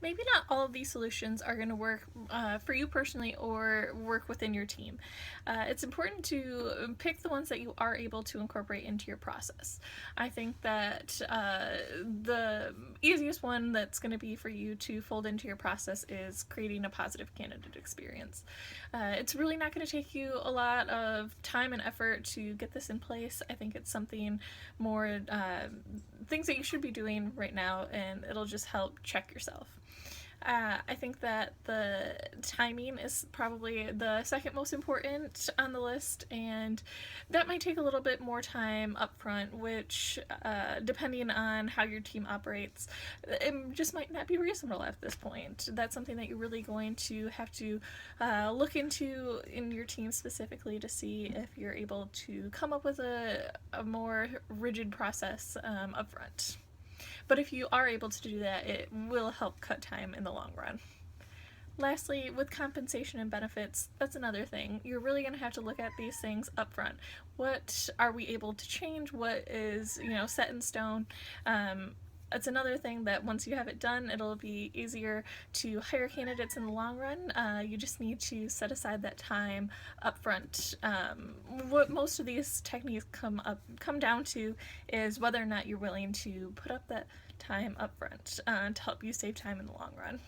Maybe not all of these solutions are going to work for you personally or work within your team. It's important to pick the ones that you are able to incorporate into your process. I think that the easiest one that's going to be for you to fold into your process is creating a positive candidate experience. It's really not going to take you a lot of time and effort to get this in place. I think it's something more things that you should be doing right now, and it'll just help check yourself. I think that the timing is probably the second most important on the list, and that might take a little bit more time up front, which, depending on how your team operates, it just might not be reasonable at this point. That's something that you're really going to have to look into in your team specifically to see if you're able to come up with a more rigid process up front. But if you are able to do that, it will help cut time in the long run. Lastly, with compensation and benefits, that's another thing. You're really going to have to look at these things up front. What are we able to change? What is, set in stone? It's another thing that once you have it done, it'll be easier to hire candidates in the long run. You just need to set aside that time up front. What most of these techniques come down to is whether or not you're willing to put up that time up front to help you save time in the long run.